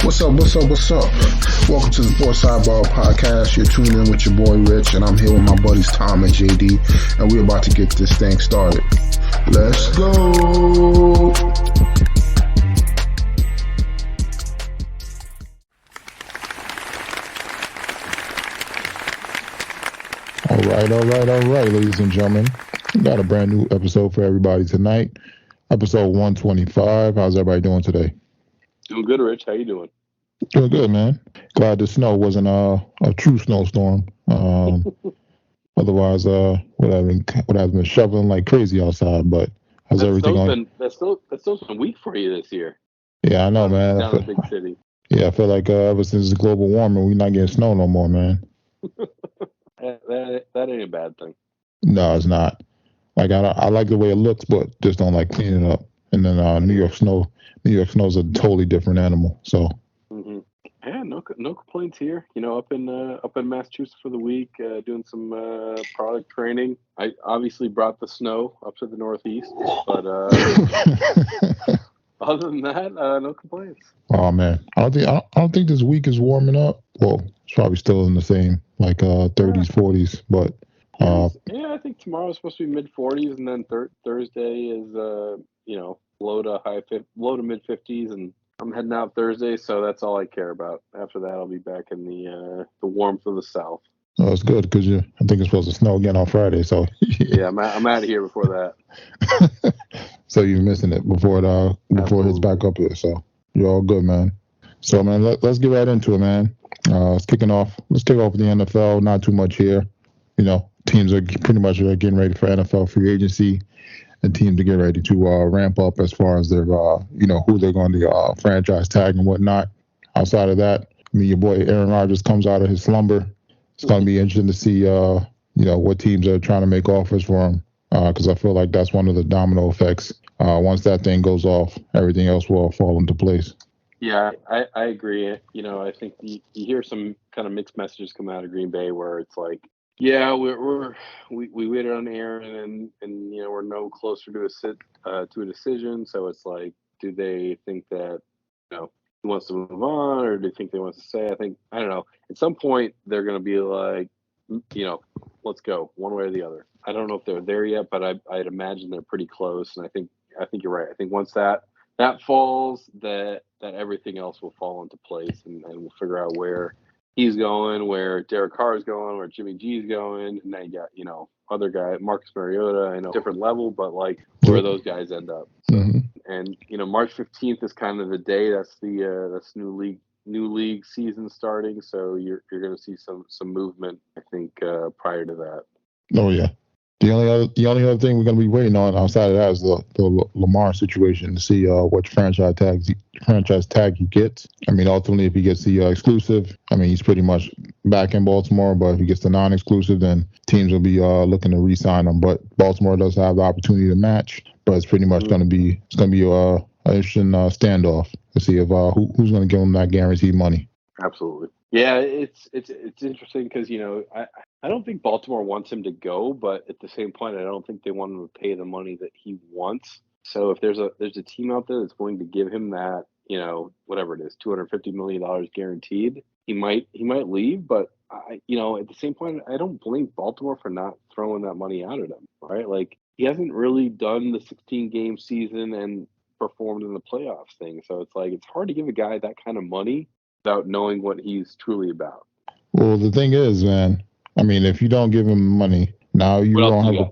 What's up? Welcome to the Sports Sidebar Podcast. You're tuned in with your boy Rich, and I'm here with my buddies Tom and JD, and we're about to get this thing started. Let's go! All right, ladies and gentlemen. We got a brand new episode for everybody tonight. Episode 125. How's everybody doing today? Doing good, Rich. How you doing? Doing good, man. Glad the snow wasn't a true snowstorm. Otherwise, would have been shoveling like crazy outside. But how's everything on? That's still been weak for you this year. Yeah, I know, man. Down in the big city. Yeah, I feel like ever since the global warming, we're not getting snow no more, man. that ain't a bad thing. No, it's not. Like I like the way it looks, but just don't like cleaning it up. And then New York snow's a totally different animal. So. Mm-hmm. Yeah, no complaints here. You know, up in Massachusetts for the week, doing some product training. I obviously brought the snow up to the Northeast, but other than that, no complaints. Oh man, I don't think this week is warming up. Well, it's probably still in the same 30s, 40s, but. Yeah, I think tomorrow's supposed to be mid 40s, and then Thursday is low to mid 50s, and I'm heading out Thursday, so that's all I care about. After that, I'll be back in the warmth of the South. Oh, it's good because I think it's supposed to snow again on Friday. So yeah, I'm out of here before that. So you're missing it before it hits back up here. So you're all good, man. So man, let's get right into it, man. Let's kick off with the NFL. Not too much here. You know, teams are pretty much getting ready for NFL free agency. And teams to get ready to ramp up as far as their, who they're going to franchise tag and whatnot. Outside of that, I mean, your boy Aaron Rodgers comes out of his slumber. It's going to be interesting to see, what teams are trying to make offers for him. Because I feel like that's one of the domino effects. Once that thing goes off, everything else will fall into place. Yeah, I agree. You know, I think you hear some kind of mixed messages come out of Green Bay where it's like, yeah, we waited on Aaron and we're no closer to a decision. So it's like, do they think that he wants to move on, or do they think they want to stay? I don't know. At some point, they're going to be like, let's go one way or the other. I don't know if they're there yet, but I'd imagine they're pretty close. And I think you're right. I think once that falls, that everything else will fall into place, and we'll figure out where he's going, where Derek Carr is going, where Jimmy G is going, and then you got, other guy, Marcus Mariota, I know, different level, but like where those guys end up. Mm-hmm. And, March 15th is kind of the day. That's that's new league season starting. So you're going to see some movement, I think, prior to that. Oh, yeah. The only other thing we're going to be waiting on outside of that is the Lamar situation to see what franchise tag he gets. I mean, ultimately, if he gets the exclusive, I mean, he's pretty much back in Baltimore. But if he gets the non-exclusive, then teams will be looking to re-sign him. But Baltimore does have the opportunity to match. But it's pretty much going to be an interesting standoff to see if who's going to give him that guaranteed money. Absolutely. Yeah, it's interesting because I don't think Baltimore wants him to go, but at the same point, I don't think they want him to pay the money that he wants. So if there's a team out there that's going to give him that, whatever it is, $250 million guaranteed, he might leave. But at the same point, I don't blame Baltimore for not throwing that money out at him, right? Like he hasn't really done the 16-game season and performed in the playoffs thing. So it's like it's hard to give a guy that kind of money without knowing what he's truly about. Well, the thing is, man, I mean, if you don't give him money, now you don't have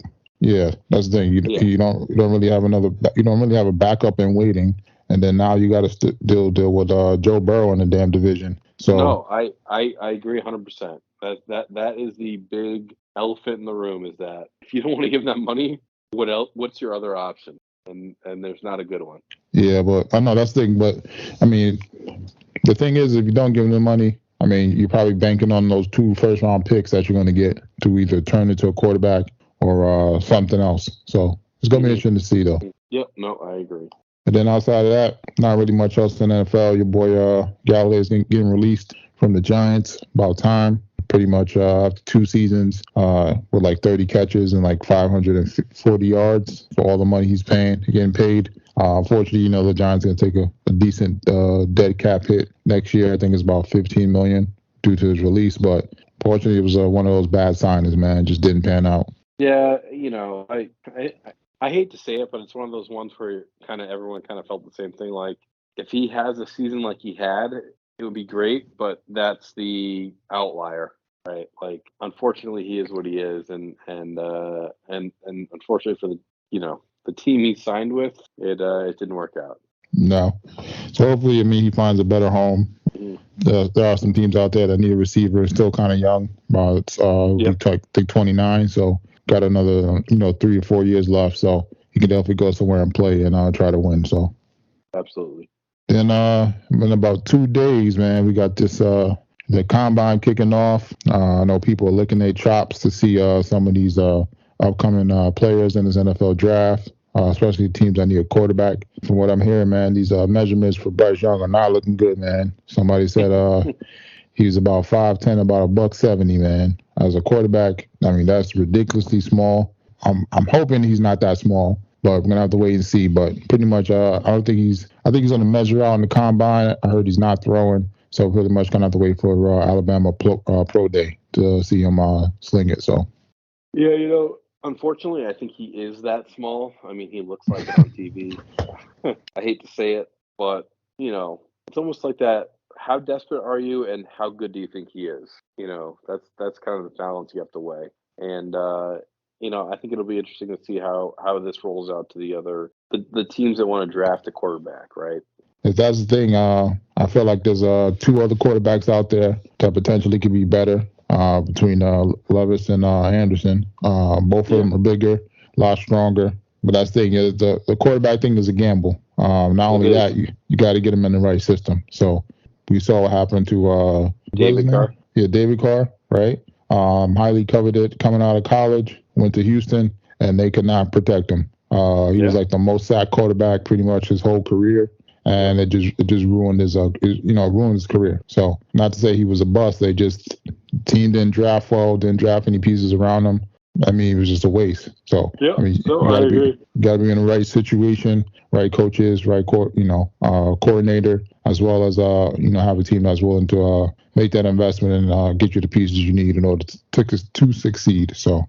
that's the thing. You don't really have a backup in waiting, and then now you got to deal with Joe Burrow in the damn division. So no, I agree 100%. That is the big elephant in the room, is that if you don't want to give them money, what's your other option? And there's not a good one. Yeah, but I know that's the thing. But I mean, the thing is, if you don't give them the money, I mean, you're probably banking on those 2 first-round picks that you're going to get to either turn into a quarterback or something else. So it's going to be interesting to see, though. Yep, no, I agree. And then outside of that, not really much else in the NFL. Your boy Galloway is getting released from the Giants. About time. Pretty much after 2 seasons with like 30 catches and like 540 yards for all the money he's getting paid. Unfortunately, the Giants are going to take a decent dead cap hit next year. I think it's about $15 million due to his release. But fortunately, it was one of those bad signings, man. Just didn't pan out. Yeah, I hate to say it, but it's one of those ones where kind of everyone kind of felt the same thing. Like, if he has a season like he had, it would be great, but that's the outlier, right? Like, unfortunately, he is what he is, and unfortunately for the team he signed with, it didn't work out. No. So hopefully, he finds a better home. Mm-hmm. There are some teams out there that need a receiver. Still kind of young. I think 29. So got another 3 or 4 years left. So he can definitely go somewhere and play and try to win. So absolutely. Then in about 2 days, man, we got this the combine kicking off. I know people are licking their chops to see some of these upcoming players in this NFL draft. Especially teams that need a quarterback. From what I'm hearing, man, these measurements for Bryce Young are not looking good, man. Somebody said he's about 5'10", about $170, man. As a quarterback, that's ridiculously small. I'm hoping he's not that small, but we're gonna have to wait and see. But pretty much, I think he's gonna measure out in the combine. I heard he's not throwing, so pretty much gonna have to wait for Alabama pro day to see him sling it. So yeah, unfortunately, I think he is that small. He looks like it on TV. I hate to say it, but, it's almost like that. How desperate are you and how good do you think he is? That's kind of the balance you have to weigh. And, I think it'll be interesting to see how this rolls out to the teams that want to draft a quarterback, right? If that's the thing, I feel like there's 2 other quarterbacks out there that potentially could be better. Between Levis and Anderson. Both of them are bigger, a lot stronger. But that's the thing, the quarterback thing is a gamble. Not only that, you got to get him in the right system. So we saw what happened to David Carr. Yeah, David Carr, right? Highly coveted coming out of college, went to Houston, and they could not protect him. He was like the most sacked quarterback pretty much his whole career. And it just ruined his career. So not to say he was a bust, they just team didn't draft well, didn't draft any pieces around him. It was just a waste. So I agree. You got to be in the right situation, right coaches, right coordinator, as well as have a team that's willing to make that investment and get you the pieces you need in order to succeed. So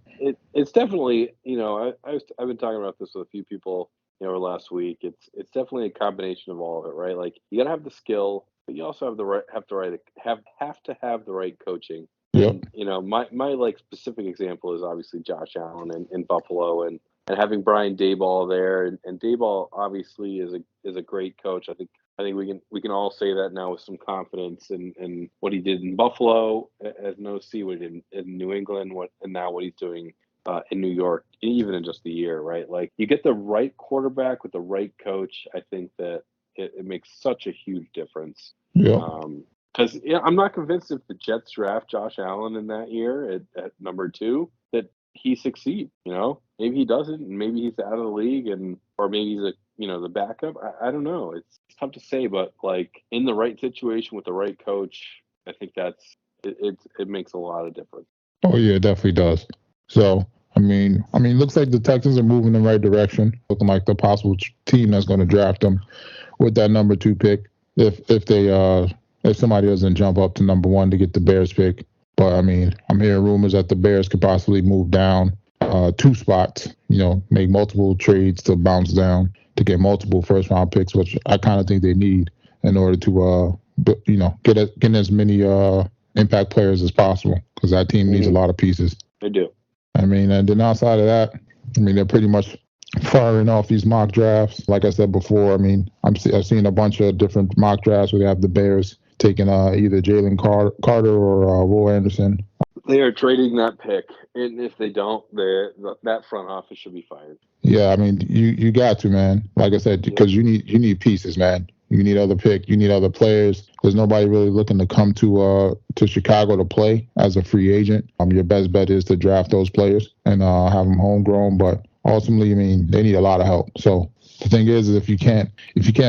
it's definitely I've been talking about this with a few people last week. It's definitely a combination of all of it, right? Like, you gotta have the skill, but you also have to have the right coaching. Yep. And, my like specific example is obviously Josh Allen in Buffalo and having Brian Daboll there, and Daboll obviously is a great coach. I think we can all say that now with some confidence in what he did in Buffalo as an OC, what he did in New England, and now what he's doing in New York, even in just a year, right? Like, you get the right quarterback with the right coach. I think that it makes such a huge difference. Yeah. Because I'm not convinced if the Jets draft Josh Allen in that year at number 2 that he succeeds. Maybe he doesn't, and maybe he's out of the league, or maybe he's the backup. I don't know. It's tough to say, but like, in the right situation with the right coach, I think it makes a lot of difference. Oh yeah, it definitely does. So looks like the Texans are moving in the right direction. Looking like the possible team that's going to draft them with that number 2 pick. If somebody doesn't jump up to number 1 to get the Bears pick. But I'm hearing rumors that the Bears could possibly move down 2 spots. Make multiple trades to bounce down to get multiple first round picks, which I kind of think they need in order to get as many impact players as possible, because that team needs a lot of pieces. They do. And then outside of that, they're pretty much firing off these mock drafts. Like I said before, I've seen a bunch of different mock drafts where they have the Bears taking either Jalen Carter or Will Anderson. They are trading that pick, and if they don't, that front office should be fired. Yeah, you got to, man. Like I said, because you need pieces, man. You need other pick. You need other players. There's nobody really looking to come to Chicago to play as a free agent. Your best bet is to draft those players and have them homegrown. But ultimately, they need a lot of help. So the thing is if you can't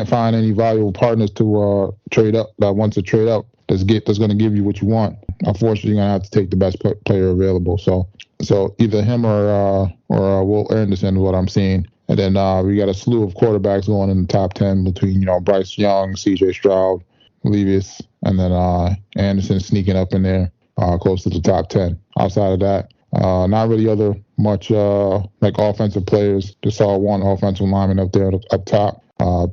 find any valuable partners to trade up that wants to trade up that's going to give you what you want, unfortunately, you're going to have to take the best player available. So So either him or Will Anderson is what I'm seeing. And then we got a slew of quarterbacks going in the top 10 between, Bryce Young, C.J. Stroud, Levis, and then Anderson sneaking up in there close to the top 10. Outside of that, not really much like offensive players. Just saw one offensive lineman up there up top,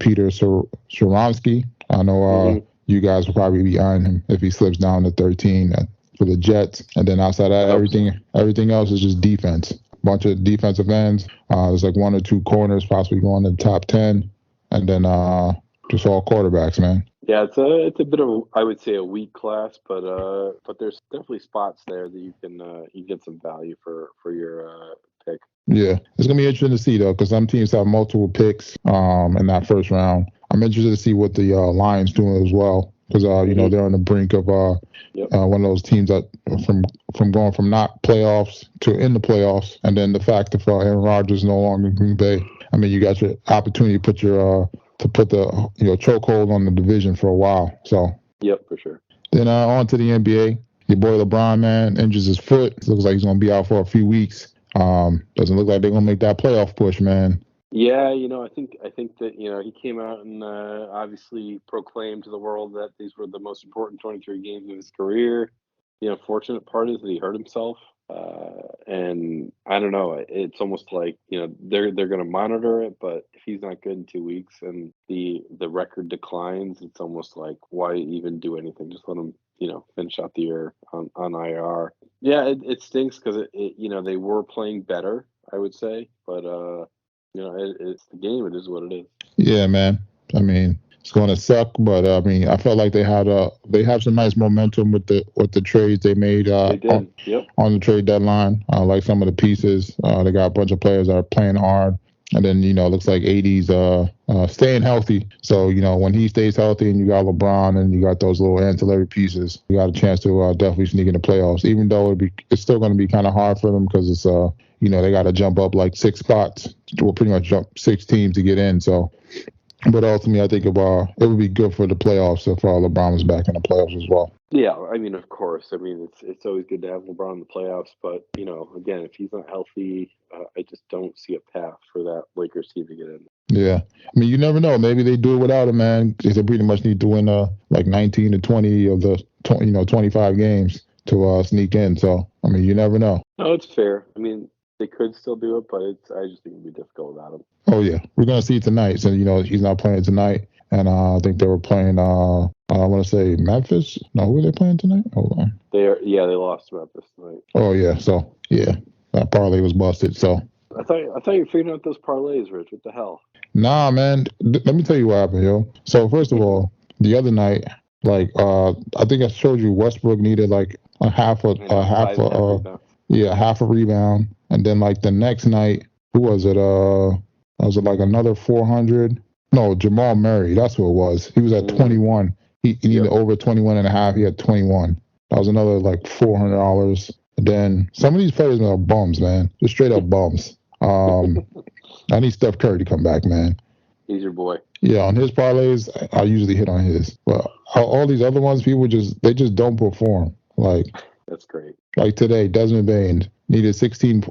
Peter Sharonsky. I know you guys will probably be eyeing him if he slips down to 13 for the Jets. And then outside of that, everything else is just defense. Bunch of defensive ends. There's like one or two corners possibly going to the top 10, and then just all quarterbacks, man. Yeah, it's a bit of, I would say, a weak class, but there's definitely spots there that you can get some value for your pick. Yeah, it's gonna be interesting to see though, because some teams have multiple picks in that first round. I'm interested to see what the Lions doing as well, because they're on the brink of one of those teams that from going from not playoffs to in the playoffs, and then the fact that Aaron Rodgers is no longer in Green Bay. I mean, you got your opportunity to put the chokehold on the division for a while. So yep, for sure. Then on to the NBA. Your boy LeBron, man, injures his foot. Looks like he's gonna be out for a few weeks. Doesn't look like they're gonna make that playoff push, man. Yeah, I think that he came out and obviously proclaimed to the world that these were the most important 23 games of his career. Fortunate part is that he hurt himself, and I don't know. It's almost like they're going to monitor it, but if he's not good in 2 weeks and the record declines, it's almost like why even do anything? Just let him finish out the year on IR. Yeah, it stinks because they were playing better, I would say, but it's the game. It is what it is. Yeah, man. I mean, it's going to suck, but I mean, I felt like they have some nice momentum with the trades they made on the trade deadline. Like some of the pieces, they got a bunch of players that are playing hard, and then it looks like AD's staying healthy. So when he stays healthy, and you got LeBron, and you got those little ancillary pieces, you got a chance to definitely sneak in the playoffs. Even though it's still going to be kind of hard for them because it's they got to jump up like 6 spots. We'll pretty much jump 6 teams to get in. So. But ultimately, I think it would be good for the playoffs if LeBron was back in the playoffs as well. Yeah, I mean, of course. I mean, it's always good to have LeBron in the playoffs, but again, if he's not healthy, I just don't see a path for that Lakers team to get in. Yeah, I mean, you never know. Maybe they do it without him, man. They pretty much need to win like 19 to 20 of the 25 games to sneak in. So I mean, you never know. No, it's fair. I mean, they could still do it, but I just think it'd be difficult without him. Oh yeah, we're gonna see it tonight. So he's not playing tonight, and I think they were playing. I want to say Memphis. No, who are they playing tonight? Hold on. They lost to Memphis tonight. Oh yeah, so yeah, that parlay was busted. So I thought you were figuring out those parlays, Rich. What the hell? Nah, man. Let me tell you what happened, yo. So first of all, the other night, like I think I showed you Westbrook needed like a half a rebound, and then like the next night, who was it? Was it like another 400? No, Jamal Murray. That's who it was. He was at 21. He needed over 21 and a half. He had 21. That was another like $400. Then some of these players are bums, man. Just straight up bums. I need Steph Curry to come back, man. He's your boy. Yeah, on his parlays, I usually hit on his. But all these other ones, people just don't perform. Like that's great. Like today, Desmond Bain needed 60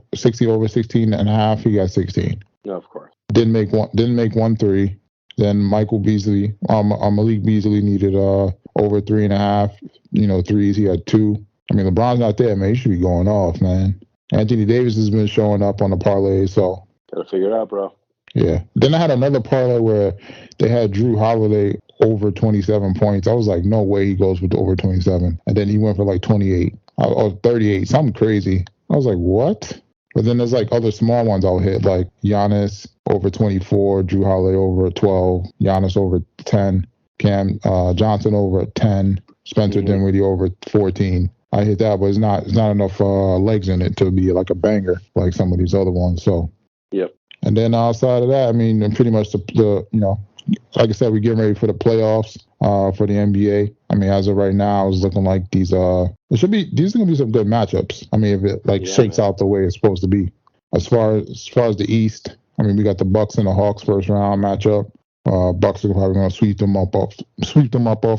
over 16 and a half. He got 16. No, of course. Didn't make one three. Then Malik Beasley needed over 3.5, threes. He had 2. I mean, LeBron's not there, man. He should be going off, man. Anthony Davis has been showing up on the parlay, so gotta figure it out, bro. Yeah. Then I had another parlay where they had Drew Holiday over 27 points. I was like, no way he goes with over 27. And then he went for like 28 or 38, something crazy. I was like, what? But then there's like other small ones I'll hit, like Giannis over 24, Drew Holiday over 12, Giannis over 10, Cam Johnson over 10, Spencer Dinwiddie over 14. I hit that, but it's not enough legs in it to be like a banger like some of these other ones. So, yep. And then outside of that, I mean, pretty much the like I said, we're getting ready for the playoffs for the NBA. I mean, as of right now, it's looking like these are going to be some good matchups. I mean, if it shakes out the way it's supposed to be. As far as the East, I mean, we got the Bucks and the Hawks first round matchup. Bucks are probably going to sweep them up off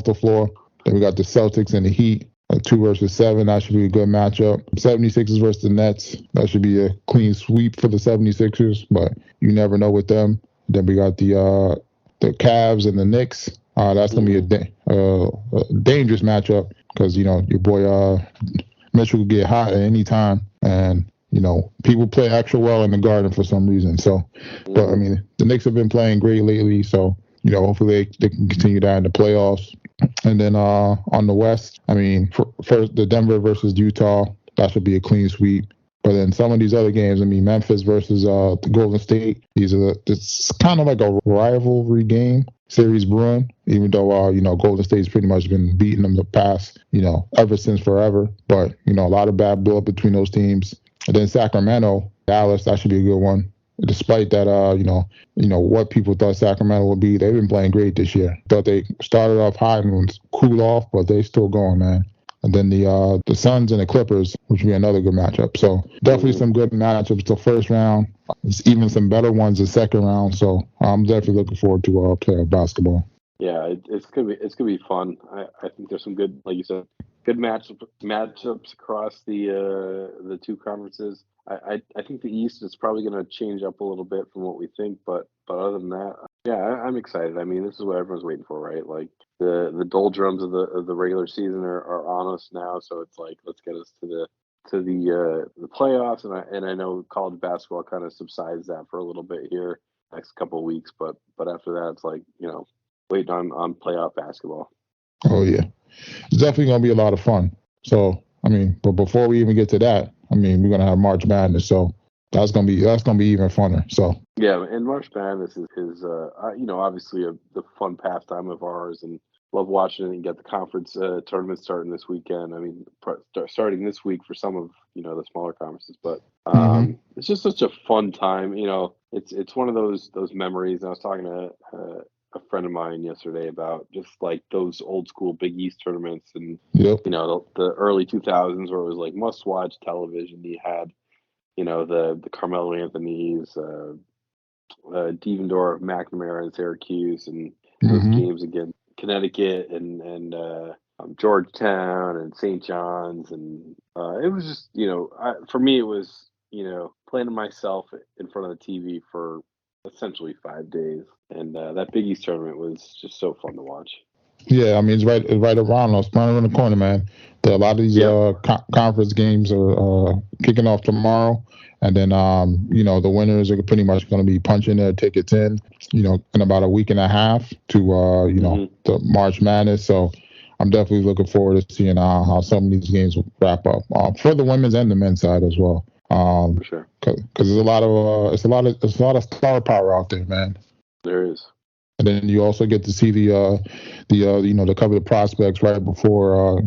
the floor. Then we got the Celtics and the Heat. 2 versus 7. That should be a good matchup. 76ers versus the Nets. That should be a clean sweep for the 76ers, but you never know with them. Then we got the Cavs and the Knicks. That's going to be a dangerous matchup because, your boy Mitchell could get hot at any time. And, people play extra well in the Garden for some reason. So, but, I mean, the Knicks have been playing great lately. So, hopefully they can continue that in the playoffs. And then on the West, I mean, first the Denver versus Utah, that should be a clean sweep. But then some of these other games, I mean, Memphis versus the Golden State, it's kind of like a rivalry game, series brewing, even though, Golden State's pretty much been beating them the past, ever since forever. But, a lot of bad blood between those teams. And then Sacramento, Dallas, that should be a good one. Despite that, what people thought Sacramento would be, they've been playing great this year. Thought they started off hot and cooled off, but they still going, man. And then the Suns and the Clippers, which would be another good matchup. So definitely some good matchups the first round. There's even some better ones the second round. So I'm definitely looking forward to playoff basketball. Yeah, it's gonna be fun. I think there's some good, like you said, good matchups across the two conferences. I think the East is probably going to change up a little bit from what we think, but other than that, yeah, I'm excited. I mean, this is what everyone's waiting for, right? Like the doldrums of the regular season are on us now, so it's like let's get us to the playoffs, and I know college basketball kind of subsides that for a little bit here next couple of weeks, but after that, it's like waiting on playoff basketball. Oh yeah, it's definitely gonna be a lot of fun. So I mean, but before we even get to that, I mean, we're gonna have March Madness, so that's gonna be even funner. So yeah, and March Madness is obviously the fun pastime of ours, and love watching it. And get the conference tournament starting this weekend. I mean, starting this week for some of the smaller conferences, but it's just such a fun time. It's one of those memories. And I was talking to a friend of mine yesterday about just like those old school Big East tournaments and the early 2000s where it was like must watch television. You had the Carmelo Anthony's, Devendorf, McNamara, and Syracuse, and those games against Connecticut and Georgetown and St. John's, and it was just for me it was planning myself in front of the TV for essentially 5 days, and that Big East tournament was just so fun to watch. Yeah, I mean it's right around us, right around the corner, man. A lot of these conference games are kicking off tomorrow, and then the winners are pretty much going to be punching their tickets in about a week and a half to the March Madness. So I'm definitely looking forward to seeing how some of these games will wrap up for the women's and the men's side as well. For sure, because there's a lot of star power out there, man. There is. And then you also get to see the coveted prospects right before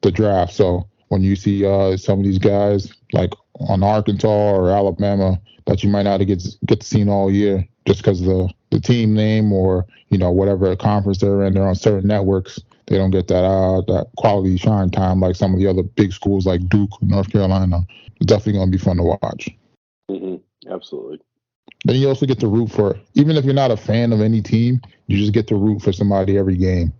the draft. So when you see some of these guys like on Arkansas or Alabama that you might not get to see all year just because of the team name or whatever conference they're in, they're on certain networks. They don't get that quality shine time like some of the other big schools like Duke, North Carolina. It's definitely going to be fun to watch. Absolutely. Then you also get to root for, even if you're not a fan of any team, you just get to root for somebody every game.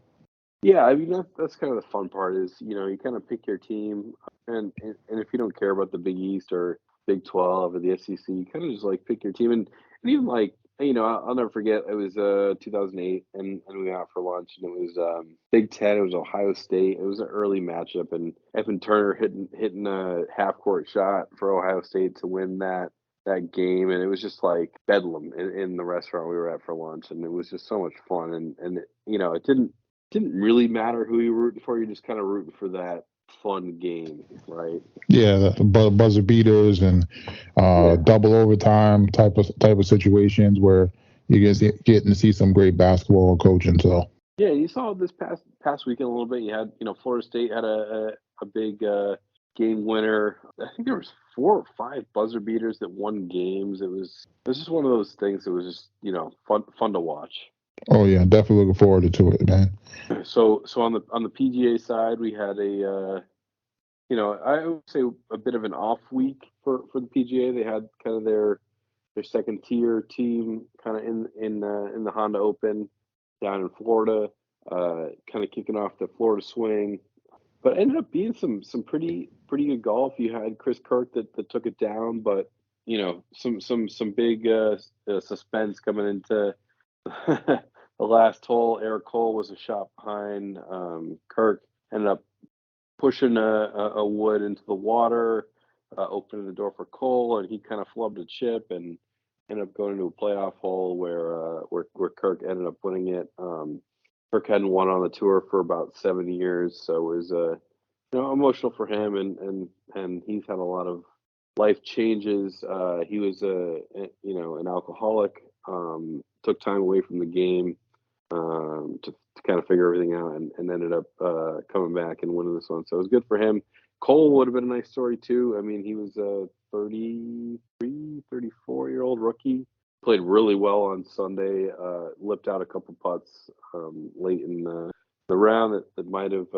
Yeah, I mean that's kind of the fun part is you kind of pick your team, and if you don't care about the Big East or Big 12 or the SEC, you kind of just like pick your team, and even like I'll never forget it was 2008, and we went out for lunch, and it was Big Ten. It was Ohio State. It was an early matchup, and Evan Turner hitting a half court shot for Ohio State to win that game, and it was just like bedlam in the restaurant we were at for lunch, and it was just so much fun, and it didn't really matter who you were rooting for. You're just kind of rooting for that fun game, right? Yeah, the buzzer beaters and double overtime type of situations where you getting to see some great basketball coaching. So yeah, you saw this past weekend a little bit. You had Florida State had a big game winner. I think there was 4 or 5 buzzer beaters that won games. It was just one of those things that was just fun to watch. Oh yeah, definitely looking forward to it, man. So on the PGA side, we had I would say a bit of an off week for the PGA. They had kind of their second tier team kind of in the Honda Open down in Florida, kind of kicking off the Florida Swing. but ended up being some pretty good golf. You had Chris Kirk that took it down, but some big suspense coming into the last hole. Eric Cole was a shot behind. Kirk ended up pushing a wood into the water, opening the door for Cole, and he kind of flubbed a chip and ended up going into a playoff hole where Kirk ended up winning it. Kirk hadn't won on the tour for about 7 years, so it was emotional for him, and he's had a lot of life changes. He was an alcoholic, took time away from the game to kind of figure everything out, and ended up coming back and winning this one. So it was good for him. Cole would have been a nice story too. I mean, he was a 33, 34-year-old rookie. Played really well on Sunday. Lipped out a couple putts late in the round that might have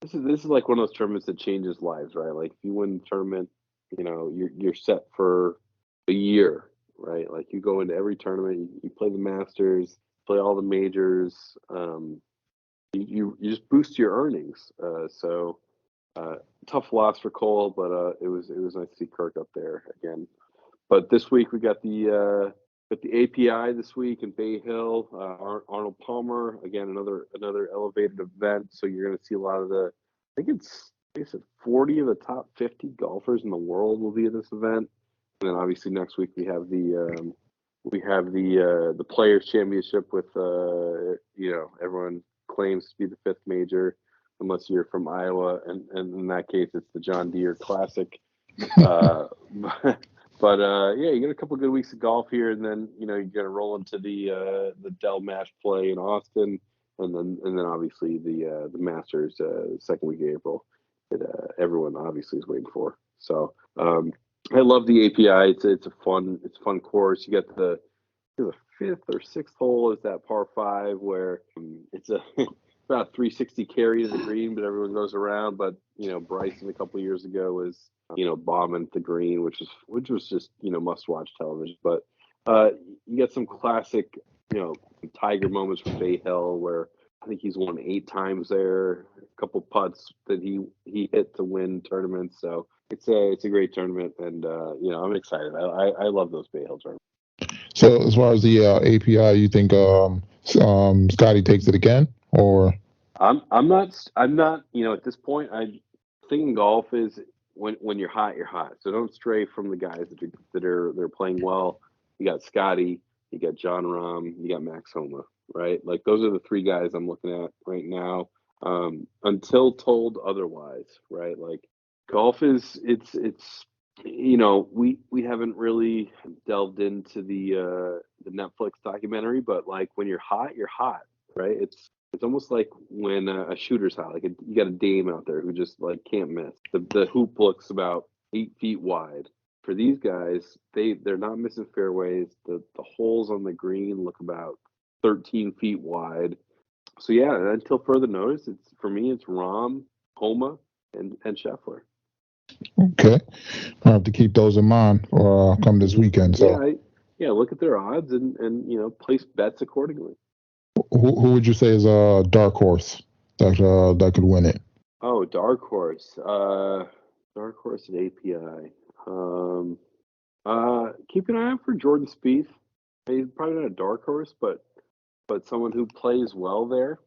this is like one of those tournaments that changes lives, right? Like if you win the tournament, you're set for a year, right? Like you go into every tournament, you play the Masters, play all the majors. You just boost your earnings. Tough loss for Cole, but it was nice to see Kirk up there again. But this week we got the API this week in Bay Hill. Arnold Palmer again, another elevated event. So you're going to see a lot of I think it's 40 of the top 50 golfers in the world will be at this event. And then obviously next week we have the Players Championship with everyone claims to be the fifth major, unless you're from Iowa, and in that case it's the John Deere Classic. But you get a couple of good weeks of golf here, and then you're gonna roll into the Dell Match Play in Austin, and then obviously the Masters second week of April that everyone obviously is waiting for. So I love the API. It's a fun course. You get the fifth or sixth hole is that par 5 where it's about 360 carry to the green, but everyone goes around. But Bryson a couple of years ago was bombing at the green, which was just must watch television. But you get some classic Tiger moments from Bay Hill where I think he's won 8 times there. A couple putts that he hit to win tournaments. So it's a great tournament, and I'm excited. I love those Bay Hill tournaments. So as far as the API, you think Scotty takes it again, or? I'm not at this point. I think golf is when you're hot, you're hot. So don't stray from the guys that are playing well. You got Scotty, you got John Rahm, you got Max Homa, right? Like those are the 3 guys I'm looking at right now. Until told otherwise, right? Like golf is it's we haven't really delved into the Netflix documentary, but like when you're hot, right? It's almost like when a shooter's hot. Like you got a dame out there who just like can't miss. The hoop looks about 8 feet wide. For these guys, they're not missing fairways. The holes on the green look about 13 feet wide. So yeah, until further notice, it's Rahm, Homa, and Scheffler. Okay, I have to keep those in mind for come this weekend. So look at their odds and place bets accordingly. Who would you say is a dark horse that could win it? Oh, dark horse. Dark horse at API. Keep an eye out for Jordan Spieth. He's probably not a dark horse, but someone who plays well there.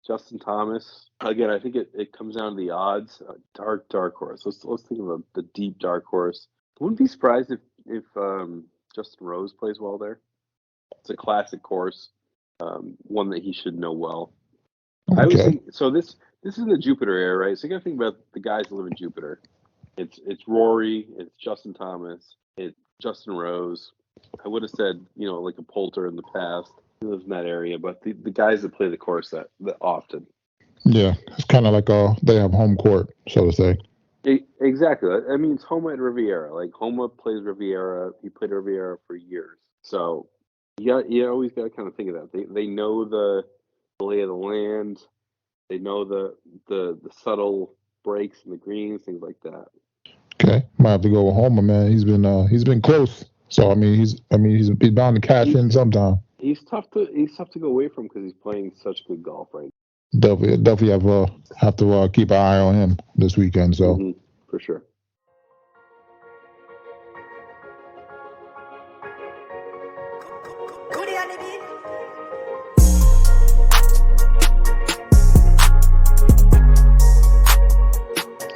Justin Thomas. Again, I think it comes down to the odds. Dark horse. Let's think of the deep dark horse. I wouldn't be surprised if Justin Rose plays well there. It's a classic course, one that he should know well. Okay. I was thinking, so this is in the Jupiter area, right? So you got to think about the guys that live in Jupiter. It's Rory, it's Justin Thomas, it's Justin Rose. I would have said like a Poulter in the past. He lives in that area, but the guys that play the course that often. Yeah, it's kind of like they have home court, so to say. Exactly. I mean, it's Homa at Riviera. Like Homa plays Riviera. He played Riviera for years. So you always got to kind of think of that. They know the lay of the land. They know the subtle breaks in the greens, things like that. Okay, might have to go with Homa, man. He's been close. So he's bound to cash in sometime. He's tough to go away from because he's playing such good golf right now. Definitely have to keep an eye on him this weekend. So. For sure.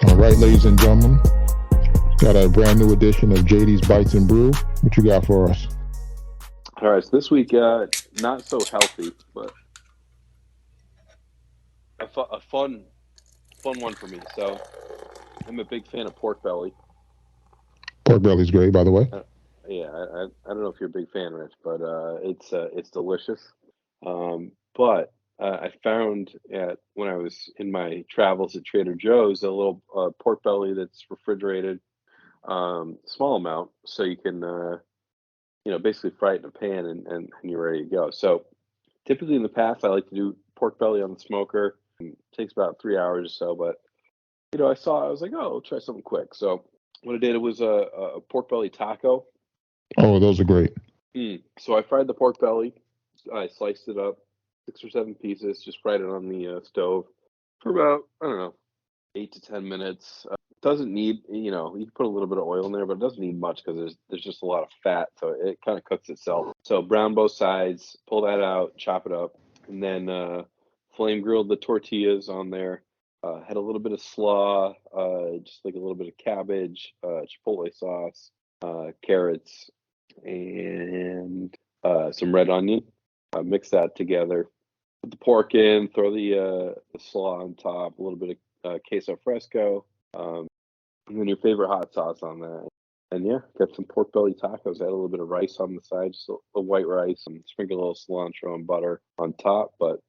All right, ladies and gentlemen, got a brand new edition of JD's Bites and Brew. What you got for us? All right, so this week, not so healthy, but a fun one for me. So I'm a big fan of pork belly. Pork belly's great, by the way. Yeah, I don't know if you're a big fan, Rich, but it's delicious. But I found when I was in my travels at Trader Joe's a little pork belly that's refrigerated, small amount, so you can basically fry it in a pan and you're ready to go. So typically in the past, I like to do pork belly on the smoker. It takes about 3 hours or so, but I was like, oh, I'll try something quick. So what I did, it was a pork belly taco. Oh, those are great. So I fried the pork belly. I sliced it up, 6 or 7 pieces, just fried it on the stove for about, I don't know, 8 to 10 minutes. Doesn't need, you can put a little bit of oil in there, but it doesn't need much because there's just a lot of fat, so it kind of cooks itself. So brown both sides, pull that out, chop it up, and then flame grilled the tortillas on there. Had a little bit of slaw, just like a little bit of cabbage, chipotle sauce, carrots, and some red onion. Mix that together. Put the pork in, throw the slaw on top, a little bit of queso fresco, and then your favorite hot sauce on that. And yeah, got some pork belly tacos. Add a little bit of rice on the side, just a white rice, and sprinkle a little cilantro and butter on top. But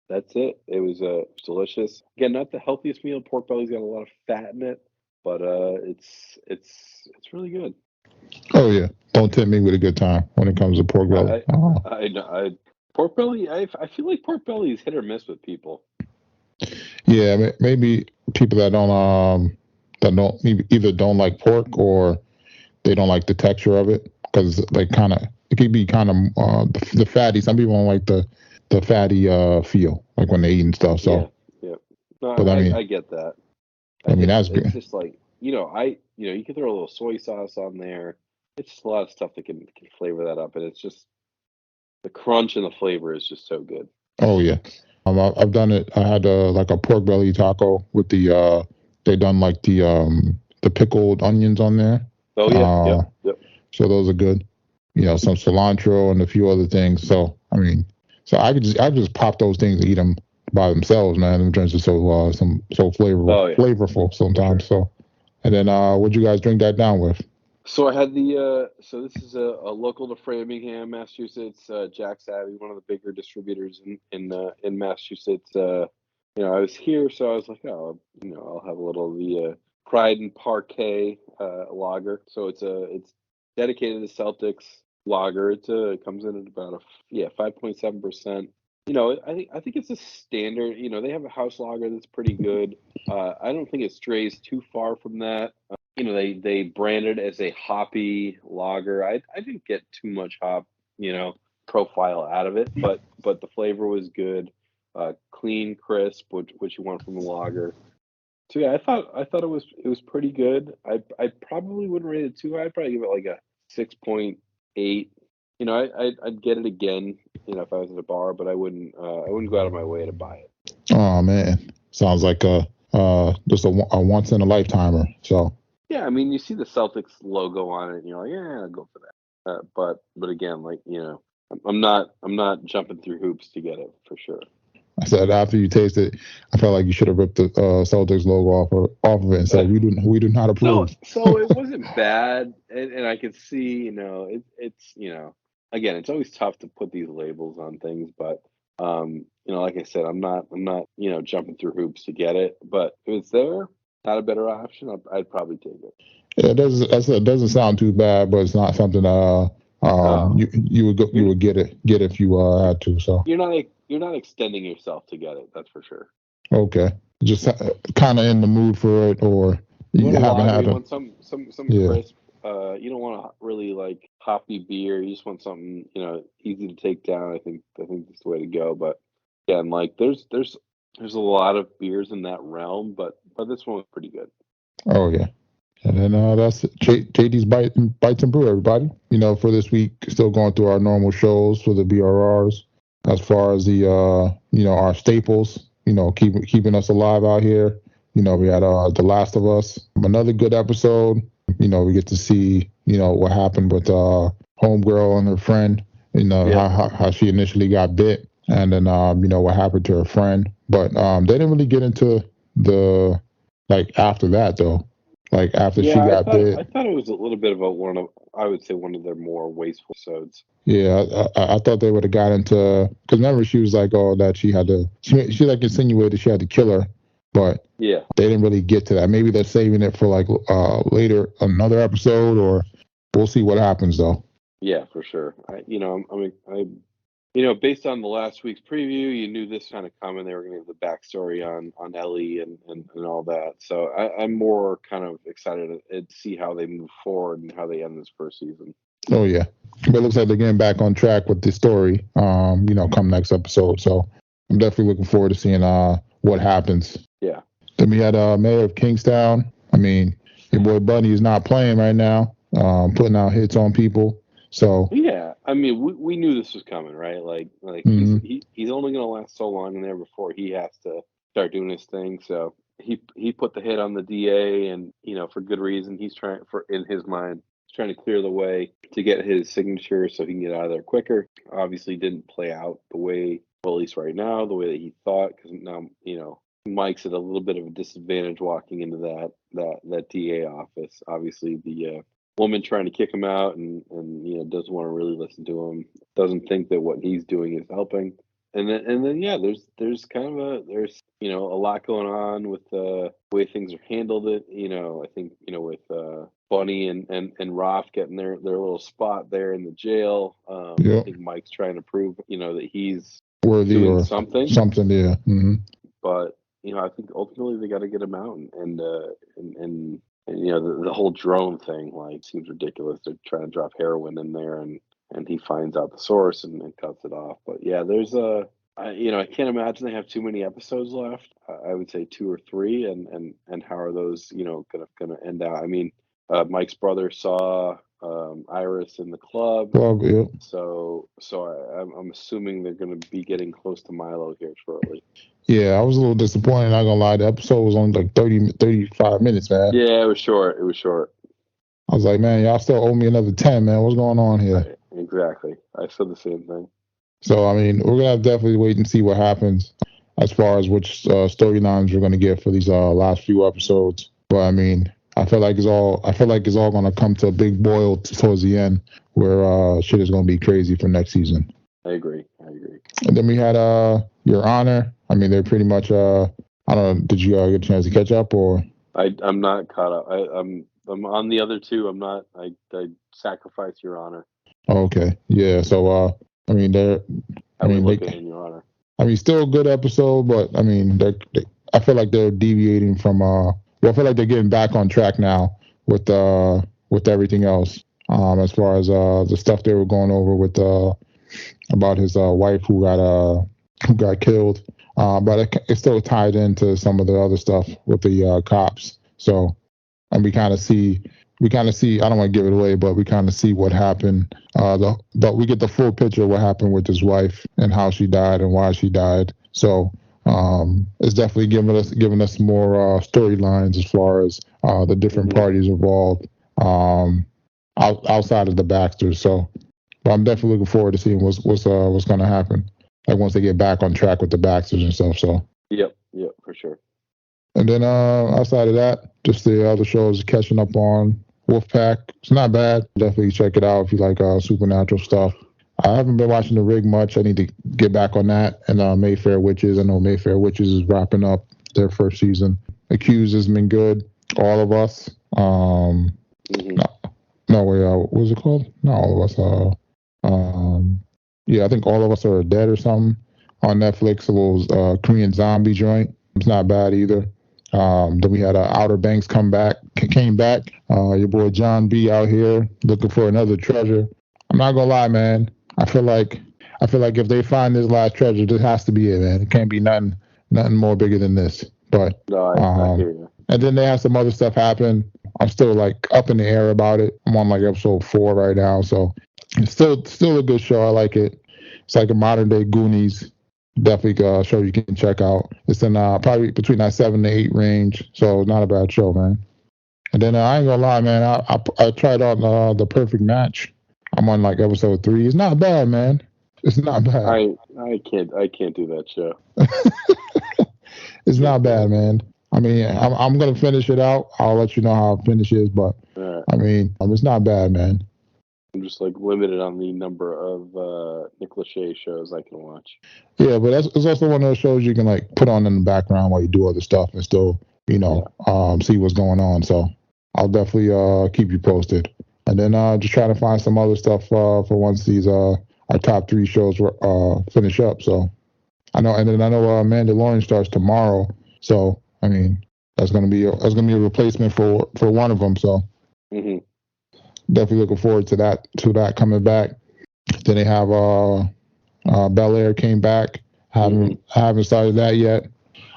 that's it. It was delicious. Again, not the healthiest meal. Pork belly's got a lot of fat in it, but it's really good. Oh yeah, don't tempt me with a good time when it comes to pork belly. Pork belly. I feel like pork belly is hit or miss with people. Yeah, maybe people that don't either don't like pork or they don't like the texture of it because like it could be kind of the fatty. Some people don't like the fatty feel like when they eating stuff. So yeah. No, but I get that. That's good. It's just like you can throw a little soy sauce on there. It's just a lot of stuff that can flavor that up, and it's just the crunch and the flavor is just so good. Oh yeah, I've done it. I had like a pork belly taco with they done like the pickled onions on there. Oh yeah, yep. So those are good. Some cilantro and a few other things. So I could just pop those things and eat them by themselves, man. Them drinks are so flavorful sometimes. Sure. So, and then what'd you guys drink that down with? So I had so this is a local to Framingham, Massachusetts, Jack Savvy, one of the bigger distributors in Massachusetts. I was here, so I was like, oh, I'll have a little of the Pride and Parquet lager. So it's dedicated to Celtics lager. It comes in at about 5.7%. I think it's a standard. They have a house lager that's pretty good. I don't think it strays too far from that. They brand it as a hoppy lager. I didn't get too much hop, profile out of it, but the flavor was good, clean, crisp, which you want from a lager. So yeah, I thought it was pretty good. I probably wouldn't rate it too high. I'd probably give it like a 6.8. I'd get it again, if I was at a bar, but I wouldn't go out of my way to buy it. Oh man, sounds like just a once in a lifetimer. So. Yeah, you see the Celtics logo on it, and you're like, yeah, I'll go for that. But again, like I'm not jumping through hoops to get it for sure. I said after you taste it, I felt like you should have ripped the Celtics logo off of it and said we do not approve. So it wasn't bad, and I could see, it's again, it's always tough to put these labels on things, but like I said, I'm not jumping through hoops to get it, but if it's there, not a better option, I'd probably take it. Yeah, it doesn't sound too bad, but it's not something you would get if you had to. So you're not extending yourself to get it. That's for sure. Okay, just kind of in the mood for it, or you haven't had it. You want some crisp. You don't want a really like hoppy beer. You just want something easy to take down. I think that's the way to go. But yeah, and like there's there's a lot of beers in that realm, but this one was pretty good. Oh yeah. And then that's JD's Bites and Brew, everybody. For this week, still going through our normal shows for the BRRs. As far as the our staples, keeping us alive out here. We had The Last of Us, another good episode. We get to see what happened with homegirl and her friend. How she initially got bit, and then what happened to her friend. But they didn't really get into the after that though. After she got bit. I thought it was a little bit about one of their more wasteful episodes. Yeah, I thought they would have got into, because remember she was like, oh, that she insinuated she had to kill her, but yeah, they didn't really get to that. Maybe they're saving it for later, another episode, or we'll see what happens though. Yeah, for sure. Based on the last week's preview, you knew this kind of coming. They were going to give the backstory on Ellie and all that. So I'm more kind of excited to see how they move forward and how they end this first season. Oh yeah, but it looks like they're getting back on track with the story. Come next episode. So I'm definitely looking forward to seeing what happens. Yeah. Then we had Mayor of Kingstown. I mean, your boy Bunny is not playing right now, putting out hits on people. So yeah, I mean, we knew this was coming, right? He's only going to last so long in there before he has to start doing his thing. So he put the hit on the DA, and for good reason. He's in his mind, trying to clear the way to get his signature so he can get out of there quicker. Obviously, didn't play out the way, well, at least right now, the way that he thought, because now Mike's at a little bit of a disadvantage walking into that DA office. Obviously, the woman trying to kick him out and doesn't want to really listen to him, doesn't think that what he's doing is helping, and then there's kind of a lot going on with the way things are handled. I think with Bunny and Roth getting their little spot there in the jail. I think Mike's trying to prove that he's worthy doing or something, yeah. Mm-hmm. But I think ultimately they got to get him out, and the whole drone thing seems ridiculous. They're trying to drop heroin in there, and he finds out the source and cuts it off. But yeah, there's I can't imagine they have too many episodes left. I would say 2 or 3, and how are those gonna end out? I mean, Mike's brother saw Iris in the club. Yeah. So I'm assuming they're going to be getting close to Milo here shortly. Yeah, I was a little disappointed, not gonna lie. The episode was only 35 minutes, man. Yeah, it was short. I was like, man, y'all still owe me another 10, man. What's going on here? Right, exactly. I said the same thing. So, I mean, we're going to definitely wait and see what happens as far as which storylines we're going to get for these last few episodes. But, I mean, I feel like it's all going to come to a big boil towards the end where shit is going to be crazy for next season. I agree. And then we had Your Honor. I mean, they're pretty much, I don't know, did you get a chance to catch up or? I'm not caught up. I'm on the other two. I'm not. I sacrifice Your Honor. Okay. Yeah. So, I mean, Your Honor. I mean, still a good episode, but I mean, I feel like they're deviating from. I feel like they're getting back on track now with everything else. As far as the stuff they were going over with about his wife who got killed, but it still tied into some of the other stuff with the cops. So, and we kind of see. I don't want to give it away, but we kind of see what happened. But we get the full picture of what happened with his wife and how she died and why she died. So it's definitely giving us more storylines as far as the different parties involved outside of the Baxters. So, but I'm definitely looking forward to seeing what's going to happen. Like once they get back on track with the Baxters and stuff. So. Yep, for sure. And then outside of that, just the other shows catching up on. Wolfpack, it's not bad. Definitely check it out if you like supernatural stuff. I haven't been watching The Rig much. I need to get back on that. And Mayfair Witches. I know Mayfair Witches is wrapping up their first season. Accused has been good. All of Us. What was it called? Not All of Us. I think All of Us Are Dead or something on Netflix. A little Korean zombie joint. It's not bad either. Then we had Outer Banks came back. Your boy John B out here looking for another treasure. I'm not gonna lie, man. I feel like if they find this last treasure, this has to be it, man. It can't be nothing nothing more bigger than this. But No, I hear you. and then they have some other stuff happen. I'm still like up in the air about it. I'm on like episode 4 right now, so it's still a good show. I like it. It's like a modern day Goonies. Definitely a show you can check out. It's in probably between that 7 to 8 range, so not a bad show, man. And then I ain't gonna lie, man. I tried on The Perfect Match. I'm on like episode 3. It's not bad, man. It's not bad. I can't do that show. It's not bad, man. I mean, I'm gonna finish it out. I'll let you know how it finishes, but Right. I mean, it's not bad, man. I'm just like limited on the number of Nick Lachey shows I can watch. Yeah, but it's also one of those shows you can like put on in the background while you do other stuff and still, see what's going on. So I'll definitely keep you posted. And then just trying to find some other stuff for once these our top 3 shows finish up. So I know Mandalorian starts tomorrow. So I mean that's gonna be a replacement for one of them. So definitely looking forward to that coming back. Then they have Bel Air came back. I haven't started that yet.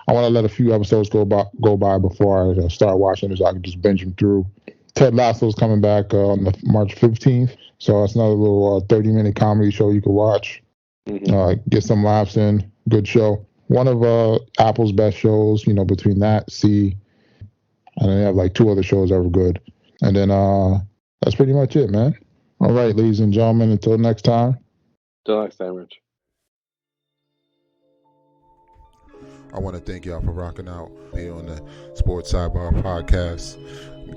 I want to let a few episodes go by before I start watching it, so I can just binge them through. Ted Lasso's coming back on March 15th, so it's another little 30-minute comedy show you can watch. Get some laughs in. Good show. One of Apple's best shows, between that, C, and then they have like 2 other shows that were good. And then that's pretty much it, man. All right, ladies and gentlemen, until next time. Till next time, Rich. I want to thank y'all for rocking out here on the Sports Sidebar Podcast.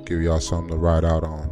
Give y'all something to ride out on.